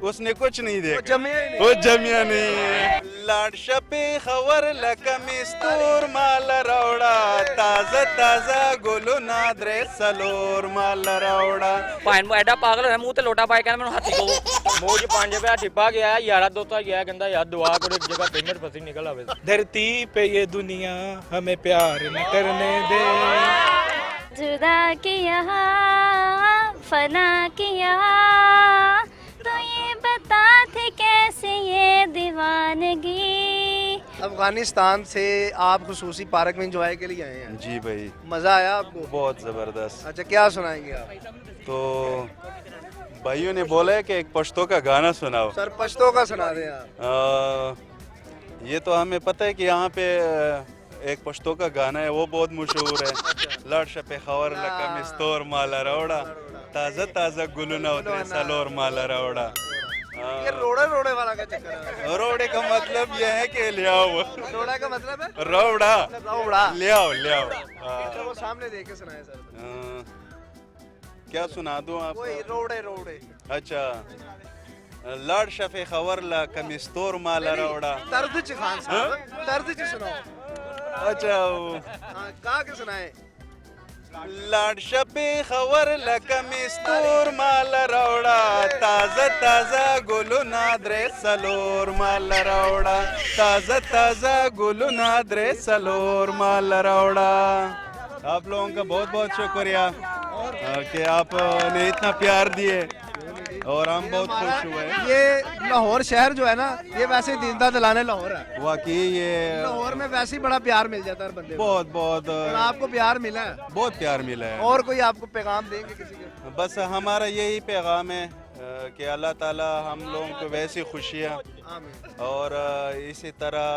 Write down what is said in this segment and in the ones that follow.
उसने कुछ नहीं देखा, जमिया वो जमिया नहीं है। लाड शपे खबर लकमिस्तूर माल रौड़ा ताजा ताजा गोलू नादरे सलोर माल रौड़ा। ਭਾਣ ਨੂੰ ਐਡਾ ਪਾਗਲ ਹੋਇਆ ਮੂੰਹ ਤੇ ਲੋਟਾ ਪਾਇਆ ਕਹਿੰਦਾ ਮੈਨੂੰ ਹਾਥੀ ਕਹੋ। ਮੂੰਹ 'ਚ 5 ਰੁਪਏ ਠਿੱਪਾ ਗਿਆ, ਯਾਰਾ ਦੋਸਤਾ ਗਿਆ, ਕਹਿੰਦਾ ਯਾਰ ਦੁਆ ਕਰੋ ਇੱਕ ਜਗ੍ਹਾ ਪੇਮੈਂਟ ਫਸੀ ਨਿਕਲ ਆਵੇ। धरती पे ये दुनिया हमें प्यार न करने दे। जुदा किया फना किया तो ये बता थे कैसे ये दीवानगी। अफगानिस्तान से आप खुसूसी पार्क में एंजॉय के लिए आए हैं। जी भाई, मजा आया आपको? बहुत जबरदस्त। अच्छा, क्या सुनाएंगे आप? तो भाइयों ने बोला है कि एक पश्तो का गाना सुनाओ। सर पश्तो का सुना दें आप। ये तो हमें पता है कि यहाँ पे एक पश्तो का गाना है, वो बहुत मशहूर है। लड़ शपे खवर लकमिस्तूर माल रौड़ा ताजा ताजा गुलुना उतरे सलोर माल रौड़ा। ये रोड़े रोड़े वाला का चक्कर है। रोड़े का मतलब ये है कि ले आओ, रोड़ा का मतलब है रौड़ा रोड़ा। ले आओ ले आओ। तो वो सामने देके सुनाए सर। क्या सुना दूं आप? वही रोड़े रोड़े। अच्छा, लड़ शफे खबर ला कमिस्तूर माल रौड़ा। दर्द च खान साहब, दर्द च सुनाओ। अच्छा, हाँ, गा के सुनाए। लाड शपे खबर लकमिस्तूर माल रौड़ा ताजा ताजा गुलू नादरे सलोर माल रौड़ा ताजा ताजा गुलू नादरे सलोर माल रौड़ा। आप लोगों का बहुत बहुत शुक्रिया कि आपने इतना प्यार दिए और हम बहुत खुश हुए। ये लाहौर शहर जो है ना, ये वैसे दीनता दिलाने लाहौर है। वाकई ये लाहौर में वैसे ही बड़ा प्यार मिल जाता है हर बंदे को। बहुत बहुत और आपको प्यार मिला है, बहुत प्यार मिला है। और कोई आपको पैगाम देंगे किसी के? बस हमारा यही पैगाम है कि अल्लाह ताला हम लोगों को वैसी खुशियाँ आमीन। और इसी तरह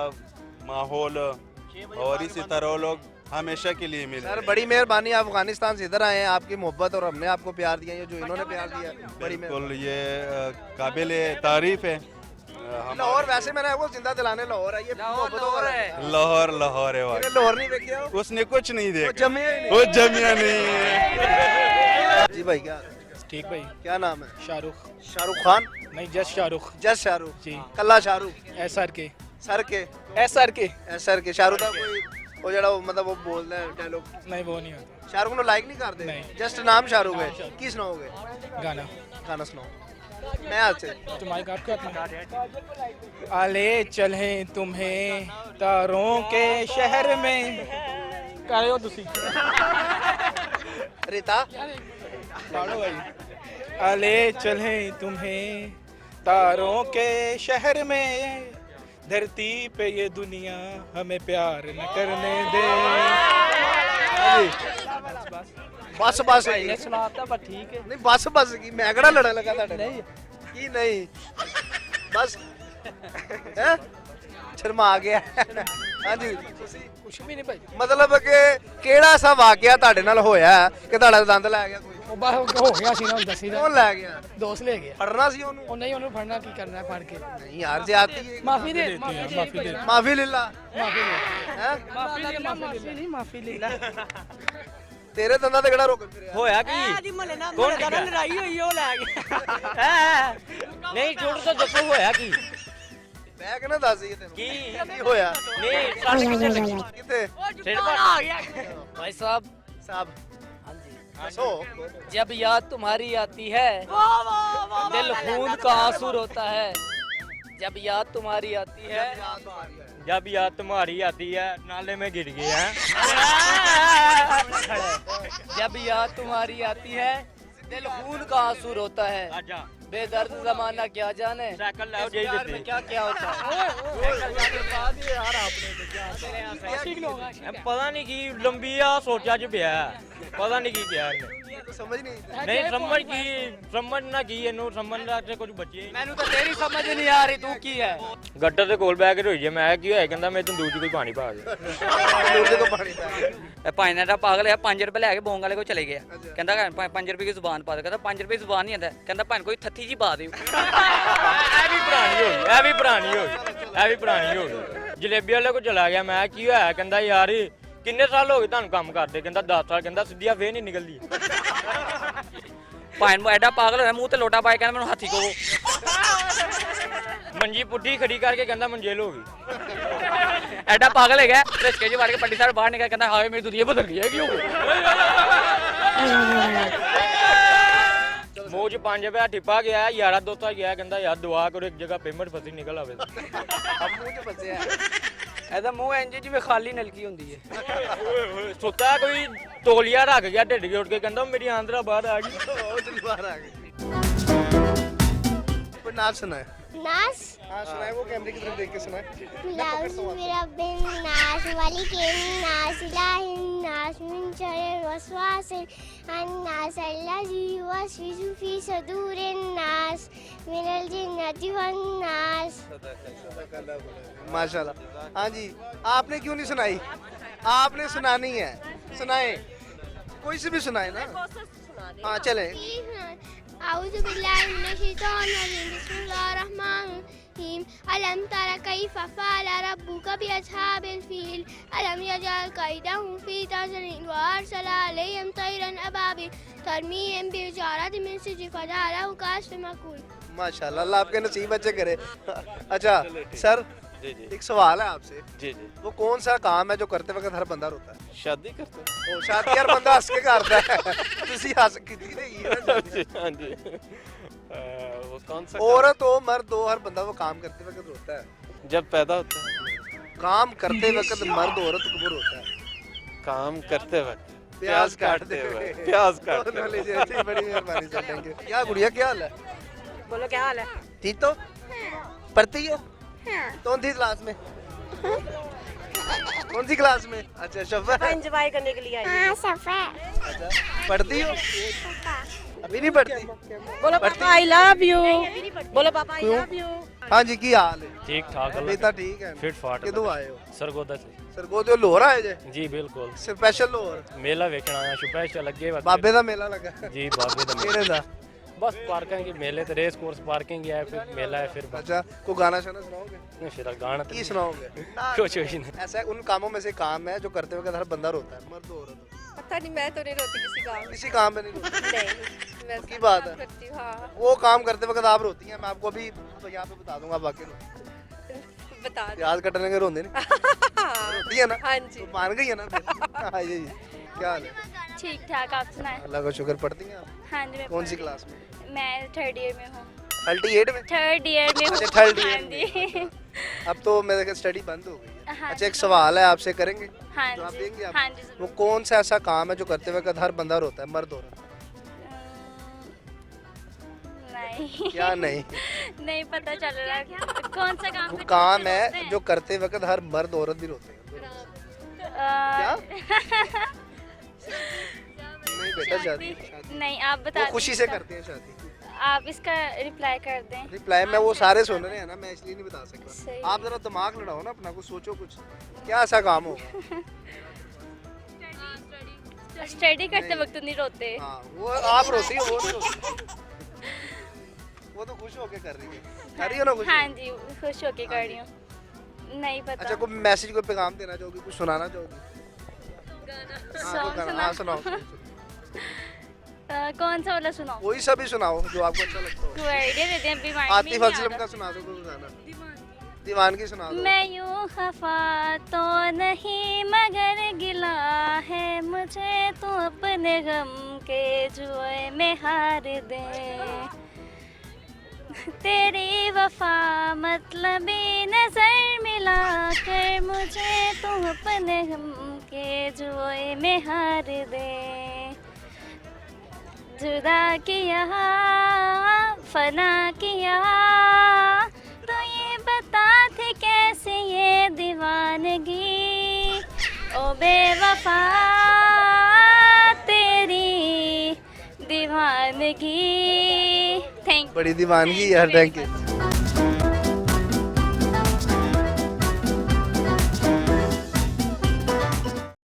माहौल और इसी तरह लोग हमेशा के लिए मिले। सर बड़ी मेहरबानी, आप अफगानिस्तान से इधर आए हैं, आपकी मोहब्बत और हमने आपको प्यार दिया, ये जो इन्होंने प्यार दिया, बड़ी बिल्कुल ये काबिल तारीफ है। लाहौर वैसे मैंने आपको जिंदा दिलाने लाहौर है, ये मोहब्बतों का है। लाहौर लाहौर है ये वाकई। लाहौर नहीं देखिए आप? उसने कुछ नहीं वो देखा, जमिया ही वो जमिया नहीं है। जी भाई, क्या ठीक भाई। क्या नाम है? शाहरुख। शाहरुख खान? नहीं, जस्ट शाहरुख। जस शाहरुख जी। कल्ला शाहरुख SR के। सर के SR के। सर के शाहरुख दा कोई वो जड़ा मतलब वो बोलदा है डायलॉग, नहीं वो नहीं आता। शाहरुख नु लाइक नहीं करते? नहीं। जस्ट नाम शाहरुख है। की सुनाओगे? गाना गाना सुनाओ मैं आज से। तुम्हारी काट के हाथ आले चले तुम्हें तारों के शहर में करे हो तुसी रीता पाड़ो भाई। आले चले तुम्हें तारों के शहर में धरती पे ये दुनिया हमें प्यार न करने दे। बस बस ਇਹਨੇ ਸੁਣਾਤਾ ਪਰ ਠੀਕ ਹੈ। नहीं बस बस की मैं कड़ा लड़न लगा ताडे नहीं की नहीं बस हैं शर्मा आ गया। हाँ जी, कुछ भी नहीं भाई। मतलब कि ਕਿਹੜਾ ਸਾ ਵਾਕਿਆ ਤੁਹਾਡੇ ਨਾਲ ਹੋਇਆ ਕਿ ਤੁਹਾਡਾ ਦੰਦ ਲੈ ਗਿਆ ਕੋਈ? ਉਹ ਬਾਹਰ ਹੋ ਗਿਆ ਸੀ ਨਾ ਦੱਸੀ ਕੌਣ ਲੈ ਗਿਆ? ਦੋਸਤ ਲੈ ਗਿਆ। ਫੜਨਾ ਸੀ ਉਹਨੂੰ? ਉਹ ਨਹੀਂ ਉਹਨੂੰ ਫੜਨਾ ਕੀ ਕਰਨਾ ਫੜ ਕੇ ਨਹੀਂ ਯਾਰ ਜ਼ਿਆਦਤੀ ਹੈ। ਮਾਫੀ ਦੇ ਮਾਫੀ ਦੇ ਮਾਫੀ ਲੈ ਲਾ ਮਾਫੀ ਦੇ ਹੈ। ਮਾਫੀ ਨਹੀਂ ਮਾਫੀ ਲੈ ਲੈ। ਤੇਰੇ ਦੰਦਾਂ ਤੇ ਕਿਹੜਾ ਰੁਕ ਫਿਰਿਆ? ਹੋਇਆ ਕੀ? ਕੌਣ ਕਹਿੰਦਾ ਲੜਾਈ ਹੋਈ ਉਹ ਲੈ ਗਿਆ। ਨਹੀਂ ਝੂਠ ਤਾਂ ਦੱਸੋ, ਹੋਇਆ ਕੀ? ਮੈਂ ਕਹਿੰਦਾ ਦੱਸ ਹੀ ਤੈਨੂੰ ਕੀ ਕੀ ਹੋਇਆ? ਨਹੀਂ ਸੱਟ ਕਿੱਥੇ ਲੱਗੀ? ਕਿੱਥੇ? ਸਿਰ ਪਰ ਆ ਗਿਆ। भाई साहब, ਸਾਹਿਬ हाँ जी, ਦੱਸੋ। जब याद तुम्हारी आती है दिल खून का आंसू रोता है। जब याद तुम्हारी आती है जब याद तुम्हारी आती है नाले में गिर गए हैं। जब याद तुम्हारी आती है दिल खून का आंसू रोता है। आजा बेदर्द जमाना क्या जाने साइकिल लाओ इस जय प्यार जते में क्या क्या होता है। पता नहीं की लंबी आ सोचा च पिया पता नहीं की किया ਸਮਝ ਨਹੀਂ नहीं समझना की ਇਹਨੂੰ ਸਮਝਦਾ ਤੇ ਕੁਝ ਬੱਚੇ मैनू तो तेरी समझ नहीं आ रही, तू की है। ਗੱਟਰ ਦੇ ਕੋਲ ਬੈ ਕੇ ਰੋਈ ਜੇ ਮੈਂ ਕੀ ਹੋਇਆ ਕਹਿੰਦਾ ਮੈਂ ਤੰਦੂਰ 'ਚ ਕੋਈ ਪਾਣੀ ਪਾ ਦੇ ਦੂਰ ਦੇ ਕੋ ਪਾਣੀ ਪੈ ਗਿਆ। ਇਹ ਭਾਈ ਦਾ ਪਾਗਲ ਹੈ, 5 ਰੁਪਏ ਲੈ ਕੇ ਬੋਂਗ ਵਾਲੇ ਕੋਲ ਚਲੇ ਗਿਆ। ਕਹਿੰਦਾ 5 ਰੁਪਏ ਦੀ ਜ਼ੁਬਾਨ ਪਾ ਦੇ। ਕਹਿੰਦਾ 5 ਰੁਪਏ ਦੀ ਜ਼ੁਬਾਨ ਨਹੀਂ ਆਂਦਾ। ਕਹਿੰਦਾ ਭਾਈ ਕੋਈ ਥੱਥੀ ਜੀ ਪਾ ਦਿਓ। ਇਹ ਵੀ ਪੁਰਾਣੀ ਹੋ ਗਈ, ਇਹ ਵੀ ਪੁਰਾਣੀ ਹੋ ਗਈ, ਇਹ ਵੀ ਪੁਰਾਣੀ ਹੋ ਗਈ। ਜਲੇਬੀ ਵਾਲੇ ਕੋਲ ਚਲਾ ਗਿਆ, ਮੈਂ ਕੀ ਹੋਇਆ ਕਹਿੰਦਾ ਯਾਰ ਕਿੰਨੇ ਸਾਲ ਹੋ ਗਏ ਤੁਹਾਨੂੰ ਕੰਮ ਕਰਦੇ? ਕਹਿੰਦਾ 10 ਸਾਲ। ਕਹਿੰਦਾ ਸਿੱਧੀਆਂ ਫੇਰ ਨਹੀਂ ਨਿਕਲਦੀ। ਭਾਈ ਨੂੰ ਐਡਾ ਪਾਗਲ ਹੋਇਆ ਮੂੰਹ ਤੇ ਲੋਟਾ ਪਾਇਆ ਕਹਿੰਦਾ ਮੈਨੂੰ ਹਾਥੀ ਕਹੋ। ਮੰਜੀ ਪੁੱਠੀ ਖੜੀ ਕਰਕੇ ਕਹਿੰਦਾ ਮੰਜੇਲ ਹੋ ਗਈ। ਐਡਾ ਪਾਗਲ ਹੈਗਾ ਰਿਸਕੇ 'ਚ ਵੜ ਕੇ ਪੱਟੀ ਸਾਹਿਬ ਬਾਹਰ ਨਿਕਲ ਕਹਿੰਦਾ ਹਾਏ ਮੇਰੀ ਦੁਨੀਆ ਬਦਲ ਗਈ ਹੈ ਕੀ ਹੋ ਗਿਆ। ਮੂੰਹ 'ਚ 5 ਰੁਪਏ ਟਿੱਪਾ ਗਿਆ, ਯਾਰਾ ਦੋਸਤਾਂ ਗਿਆ, ਕਹਿੰਦਾ ਯਾਰ ਦੁਆ ਕਰੋ ਇੱਕ ਜਗ੍ਹਾ ਪੇਮੈਂਟ ਫਸੀ ਨਿਕਲ ਆਵੇ। अब मुंह च फंसे हैं। ਇਹਦਾ ਮੂੰਹ ਇੰਜ ਜਿਵੇਂ ਖਾਲੀ ਨਲਕੀ ਹੁੰਦੀ ਹੈ। ਸੁੱਤਾ ਕੋਈ ਤੋਲੀਆ ਰੱਖ ਗਿਆ ਢਿੱਡ ਕੇ ਉੱਠ ਕੇ ਕਹਿੰਦਾ ਮੇਰੀ ਆਂਦਰਾ ਬਾਹਰ ਆ ਗਈ। ओ दिलवार आ गई। कोई नाच सुनाए। नास हाँ सुनाए, वो कैमरे की तरफ देख के सुनाए। लाउज़ मेरा बिन नास वाली के नास इलाहिन नास मिन शर्रिल वसवासिल अन्नास अल्लज़ी युवस्विसु फी सदूरिन नास मिनल जिन्नति वन नास। माशाल्लाह। हाँ जी, आपने क्यों नहीं सुनाई? आपने सुनानी है, सुनाए। कोई से भी सुनाए ना। हाँ चले। अऊज़ु बिल्लाहि मिनश शैतानिर रजीम बिस्मिल्लाहिर रहमानिर रहीम अलम तरा कैफ़ फ़अल रब्बुका बिअस्हाबिल फ़ील अलम यजअल कैदहुम फ़ी तज़लील व अरसल अलैहिम तैरन अबाबिल तरमीहिम बिहिजारतिन मिन सिज्जिल फ़जअलहुम कअस्फ़िन मअकूल। माशाल्लाह, अल्लाह आपके नसीब अच्छे करे। अच्छा सर, एक सवाल है आपसे। जी जी। वो कौन सा काम है जो करते वक्त हर बंदा रोता है? शादी करते हैं। ओ शादी यार बंदा हंस के करता है। तुसी हंस कितनी नहीं है ना। हाँ जी। वो कौन सा औरत हो मर्द हो, हर बंदा वो काम करते वक्त रोता है। जब पैदा होता है, काम करते वक्त मर्द औरत कबूर होता है। काम करते वक्त, प्याज काटते हुए। प्याज काटते दोनों लीजिए, अच्छी बड़ी मेहरबानी सर, थैंक यू। क्या गुड़िया, क्या हाल है? बोलो क्या हाल है। ठीक तो पढ़ती हो? कौन सी क्लास में? कौन सी क्लास में? अच्छा शफा। एंजॉय करने के लिए आई हाँ सफ़ा अच्छा पढ़ती हो? अभी नहीं पढ़ती? बोलो पापा आई लव यू। बोलो पापा आई क्यों? Love you. हाँ जी, की हाल है? ਠੀਕ ਠਾਕ बेटा ठीक है। फिट फाट किदों आए हो? ਸਰਗੋਦਾ ਸੇ सरगोदे लाहौर आए जे? ਜੀ ਬਿਲਕੁਲ स्पेशल लाहौर ਮੇਲਾ ਵੇਖਣ ਆਇਆ ਸਪੈਸ਼ਲ ਅੱਗੇ बाबे ਦਾ मेला लगा। ਜੀ ਬਾਬੇ ਦਾ मेरे दा। बस पार्किंग मेले तो रेस कोर्स पार्किंग है फिर मेला है फिर अच्छा कोई गाना शाना सुनाओगे? फिर गाना की सुनाओगे? कुछ नहीं ऐसा उन कामों में से काम है जो करते वक्त हर बंदा रोता है, मर्द हो औरत। पता नहीं, मैं तो नहीं रोती किसी काम में। किसी काम में नहीं रोती। नहीं मैं की बात है। करती हूँ। हाँ वो काम करते वक्त आप रोती हैं, मैं आपको अभी तो यहाँ पे बता दूंगा, बाकी बता दो। प्याज कटने के रोंदे नहीं रोती है ना। हाँ जी। तो मान गई है ना फिर। हाँ ये क्या हाल है? ठीक ठाक, आप सुनाएं। अल्लाह का शुक्र। पढ़ती हैं आप? हाँ जी मैं कौन सी पढ़- क्लास में? मैं 3rd ईयर में हूँ। 38 में? 3rd ईयर में हूँ। अच्छा 3rd हाँ ईयर जी। अब तो मेरे ख्याल स्टडी बंद हो गई है। हाँ अच्छा एक जी। सवाल है आपसे, करेंगे? हाँ तो आप जी देंगे आप? हाँ जी वो कौन सा ऐसा काम है जो करते वक्त हर बंदा रोता है, मर्द औरत? नहीं क्या नहीं? नहीं पता चल रहा कौन सा काम वो करते काम रोते है हैं? जो करते वक्त हर मर्द औरत भी रोते हैं। क्या? नहीं बेटा, शादी नहीं आप बता वो दें खुशी से इसका। करते हैं शादी। आप इसका रिप्लाई कर दें। रिप्लाई में वो सारे सुन रहे हैं ना, मैं इसलिए नहीं बता सकता। सही। आप जरा दिमाग लड़ाओ ना अपना, कुछ सोचो कुछ। क्या ऐसा काम होगा? स्टडी करते वक्त नहीं रोते। हाँ वो आप रोती हो, वो नहीं रोती। वो तो खुश होके कर रही है। कर रही हो ना खुश? हाँ जी खुश होके कर रही हूँ। नहीं पता। अच्छा कोई मैसेज, कोई पैगाम देना चाहोगी, कुछ सुनाना चाहोगी? हाँ, सॉन्ग कोई गाना, सुना हाँ सुनाओ। कौन सा वाला सुनाओ? कोई सा भी सुनाओ जो आपको अच्छा लगता हो। कोई आइडिया देते हैं, बीमारी आतिफ असलम का सुना दो कोई गाना। दीवानगी सुना दो। मैं यूं खफा तो नहीं मगर गिला है मुझे तो अपने गम के जुए में हार दे। तेरी वफा मतलबी नजर मिला कर मुझे तो अपने गम के जुए में हार दे। जुदा किया फना किया तो ये बता थे कैसे ये दीवानगी ओ बेवफा तेरी दीवानगी। थैंक बड़ी दीवानगी यार, थैंक यू।